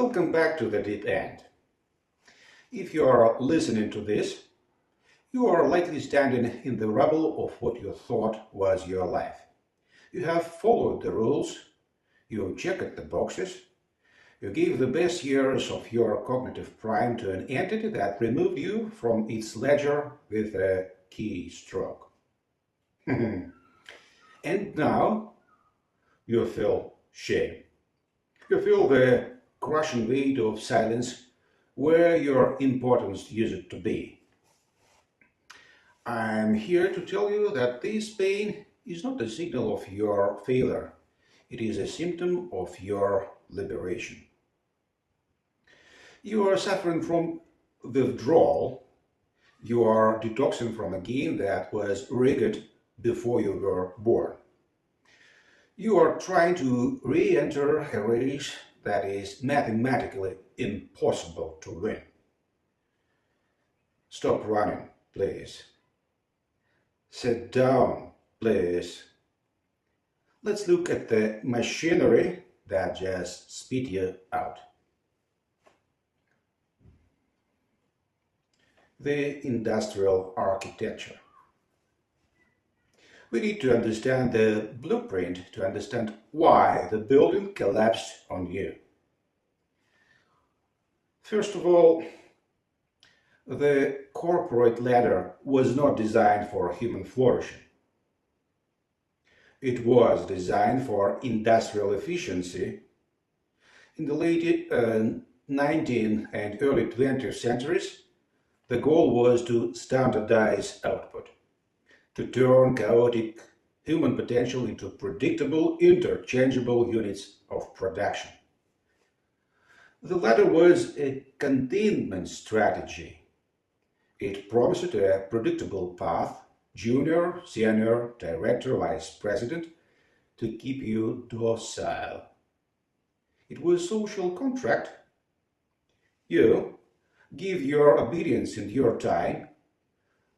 Welcome back to the deep end. If you are listening to this, you are likely standing in the rubble of what you thought was your life. You have followed the rules, you checked the boxes, you gave the best years of your cognitive prime to an entity that removed you from its ledger with a keystroke. And now you feel shame. You feel the crushing weight of silence where your importance used to be. I'm here to tell you that this pain is not a signal of your failure. It is a symptom of your liberation. You are suffering from withdrawal. You are detoxing from a game that was rigged before you were born. You are trying to re-enter a race that is mathematically impossible to win. Stop running, please. Sit down, please. Let's look at the machinery that just spit you out. The industrial architecture. We need to understand the blueprint to understand why the building collapsed on you. First of all, the corporate ladder was not designed for human flourishing. It was designed for industrial efficiency. In the late 19th and early 20th centuries, the goal was to standardize output, to turn chaotic human potential into predictable, interchangeable units of production. The latter was a containment strategy. It promised a predictable path, junior, senior, director, vice president, to keep you docile. It was a social contract. You give your obedience and your time.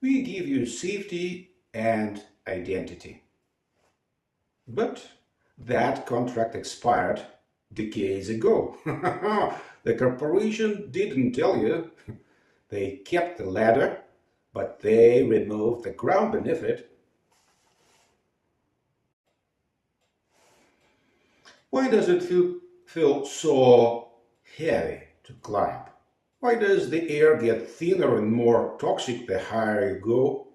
We give you safety and identity. But that contract expired decades ago. The corporation didn't tell you. They kept the ladder, but they removed the ground beneath it. Why does it feel so heavy to climb? Why does the air get thinner and more toxic the higher you go?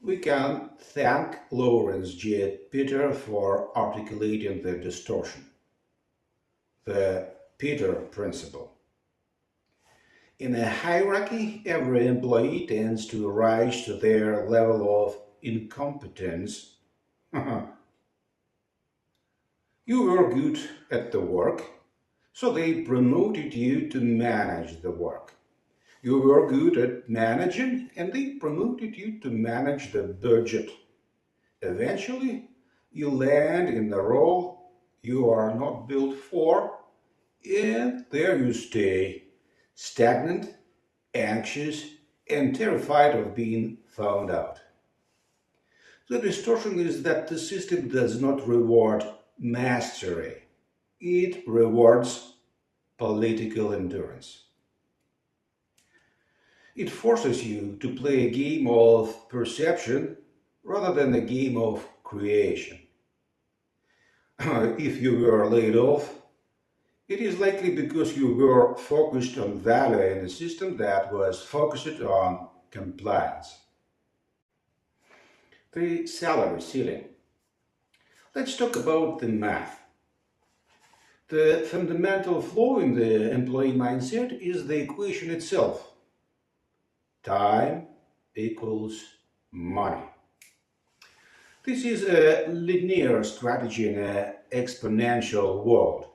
We can thank Lawrence J. Peter for articulating the distortion, the Peter principle. In a hierarchy, every employee tends to rise to their level of incompetence. You were good at the work, so they promoted you to manage the work. You were good at managing, and they promoted you to manage the budget. Eventually, you land in the role you are not built for, and there you stay, stagnant, anxious, and terrified of being found out. The distortion is that the system does not reward mastery. It rewards political endurance. It forces you to play a game of perception rather than a game of creation. If you were laid off, it is likely because you were focused on value in a system that was focused on compliance. The salary ceiling. Let's talk about the math. The fundamental flaw in the employee mindset is the equation itself. Time equals money. This is a linear strategy in an exponential world.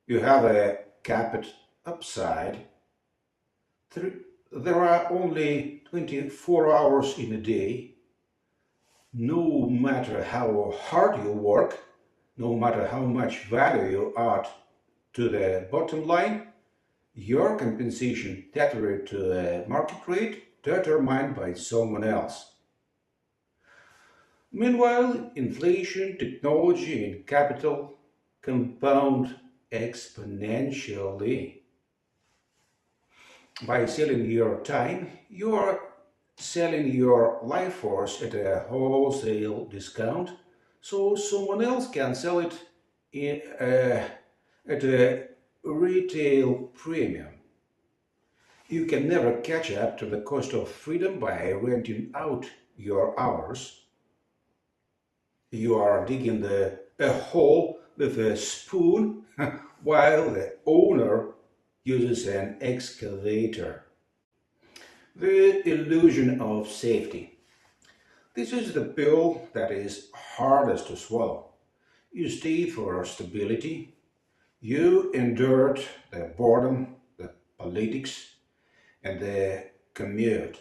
You have a capped upside. There are only 24 hours in a day. No matter how hard you work, no matter how much value you add to the bottom line, your compensation tethered to a market rate determined by someone else. Meanwhile, inflation, technology, and capital compound exponentially. By selling your time, you are selling your life force at a wholesale discount so someone else can sell it at a retail premium. You can never catch up to the cost of freedom by renting out your hours. You are digging a hole with a spoon while the owner uses an excavator. The illusion of safety. This is the pill that is hardest to swallow. You stayed for stability. You endured the boredom, the politics, and the commute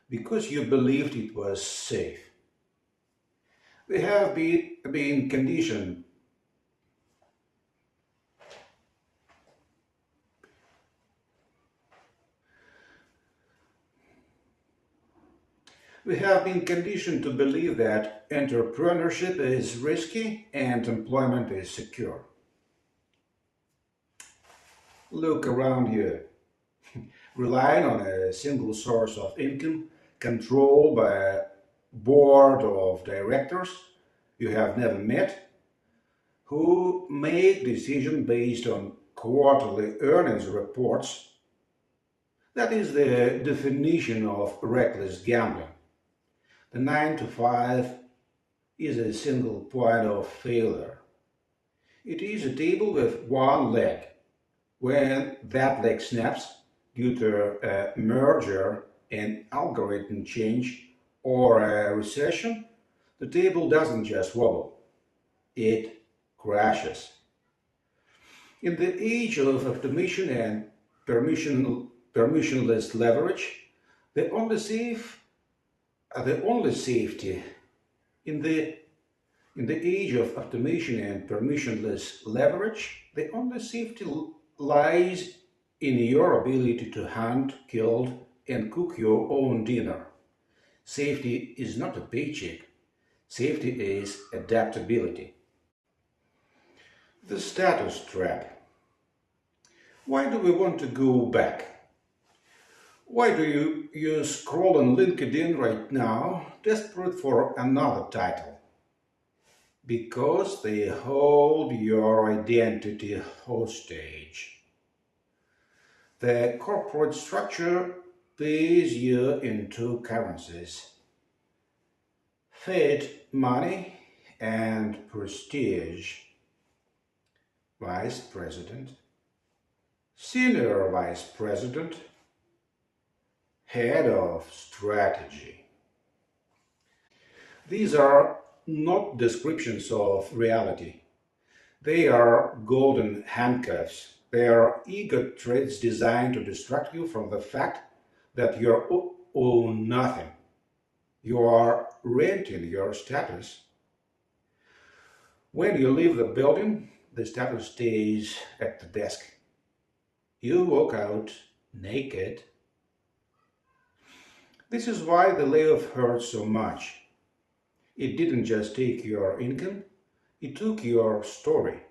because you believed it was safe. We have been conditioned. We have been conditioned to believe that entrepreneurship is risky and employment is secure. Look around you. Relying on a single source of income, controlled by a board of directors you have never met, who make decisions based on quarterly earnings reports. That is the definition of reckless gambling. The 9 to 5 is a single point of failure. It is a table with one leg. When that leg snaps due to a merger, an algorithm change, or a recession, the table doesn't just wobble, it crashes. In the age of automation and permissionless leverage, the only safe, the only safety in the age of automation and permissionless leverage, the only safety lies in your ability to hunt, kill, and cook your own dinner. Safety is not a paycheck. Safety is adaptability. The status trap. Why do we want to go back? Why do you scroll on LinkedIn right now, desperate for another title? Because they hold your identity hostage. The corporate structure pays you in two currencies: fiat money and prestige. Vice President, Senior Vice President, Head of Strategy. These are not descriptions of reality. They are golden handcuffs. They are ego traits designed to distract you from the fact that you own nothing. You are renting your status. When you leave the building, the status stays at the desk. You walk out naked. This is why the layoff hurts so much. It didn't just take your income, it took your story.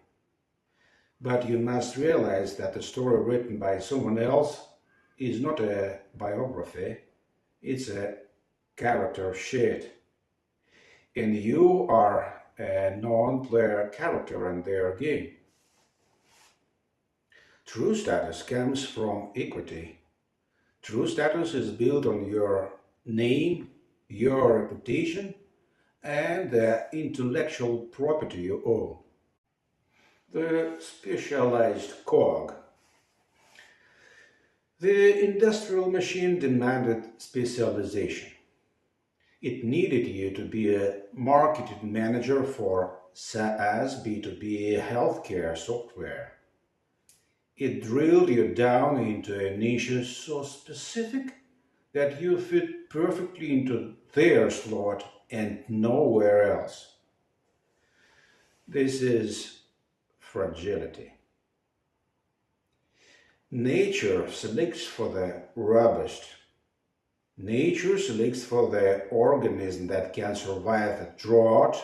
But you must realize that the story written by someone else is not a biography, it's a character sheet. And you are a non-player character in their game. True status comes from equity. True status is built on your name, your reputation, and the intellectual property you own. The specialized cog. The industrial machine demanded specialization. It needed you to be a marketing manager for SaaS B2B healthcare software. It drilled you down into a niche so specific that you fit perfectly into their slot and nowhere else. This is fragility. Nature selects for the robust. Nature selects for the organism that can survive the drought,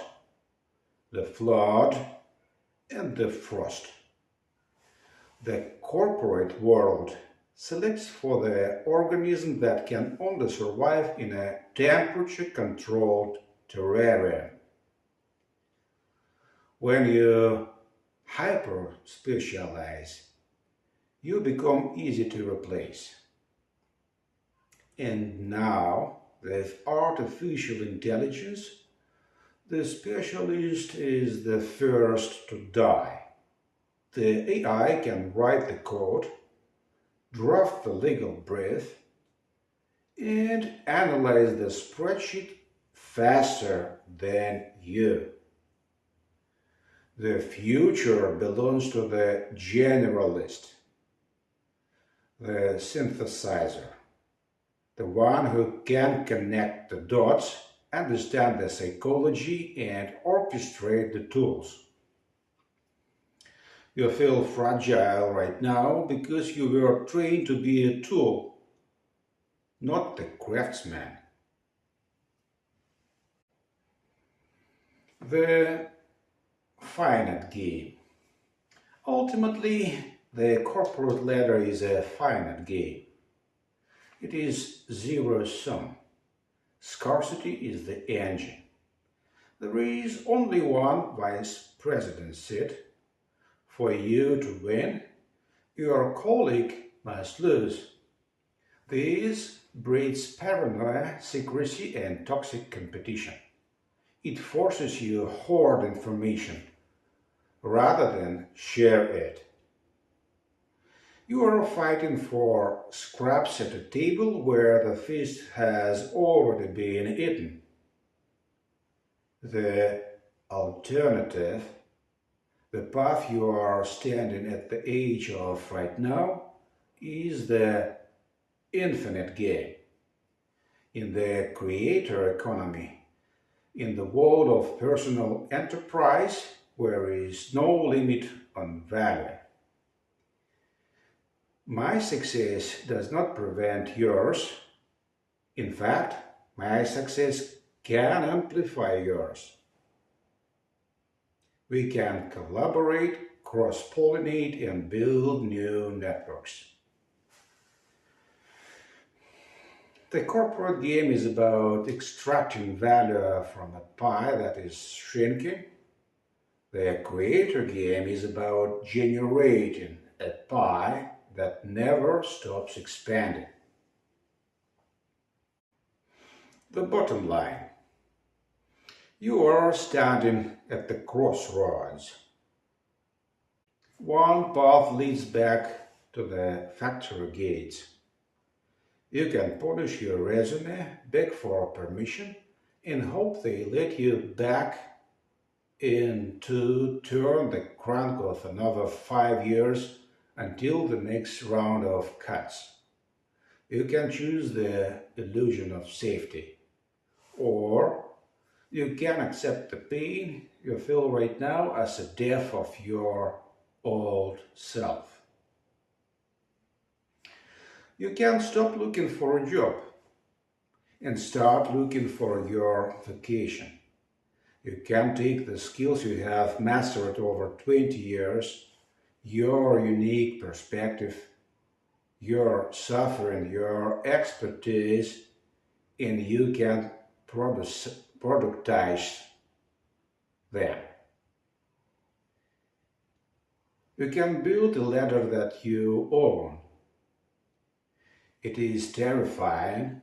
the flood, and the frost. The corporate world selects for the organism that can only survive in a temperature-controlled terrarium. When you hyper-specialize, you become easy to replace. And now, with artificial intelligence, the specialist is the first to die. The AI can write the code, draft the legal brief, and analyze the spreadsheet faster than you. The future belongs to the generalist, the synthesizer, the one who can connect the dots, understand the psychology, and orchestrate the tools. You feel fragile right now because you were trained to be a tool, not the craftsman. The finite game. Ultimately, the corporate ladder is a finite game. It is zero-sum. Scarcity is the engine. There is only one vice president seat. For you to win, your colleague must lose. This breeds paranoia, secrecy, and toxic competition. It forces you to hoard information rather than share it. You are fighting for scraps at a table where the feast has already been eaten. The alternative, the path you are standing at the edge of right now, is the infinite game. In the creator economy, in the world of personal enterprise, where there is no limit on value. My success does not prevent yours. In fact, my success can amplify yours. We can collaborate, cross-pollinate, and build new networks. The corporate game is about extracting value from a pie that is shrinking. The creator game is about generating a pie that never stops expanding. The bottom line. You are standing at the crossroads. One path leads back to the factory gates. You can polish your resume, beg for permission, and hope they let you back in to turn the crank of another 5 years until the next round of cuts. You can choose the illusion of safety, or you can accept the pain you feel right now as a death of your old self. You can stop looking for a job and start looking for your vocation. You can take the skills you have mastered over 20 years, your unique perspective, your suffering, your expertise, and you can productize them. You can build a ladder that you own. It is terrifying.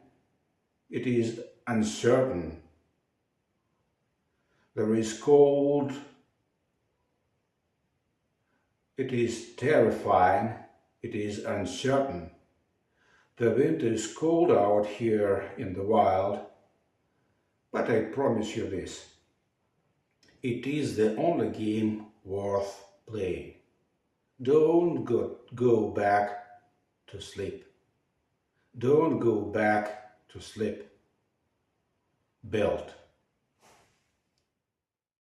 It is uncertain. There is cold. It is terrifying. It is uncertain. The winter is cold out here in the wild, but I promise you this. It is the only game worth playing. Don't go back to sleep. Don't go back to sleep. Build.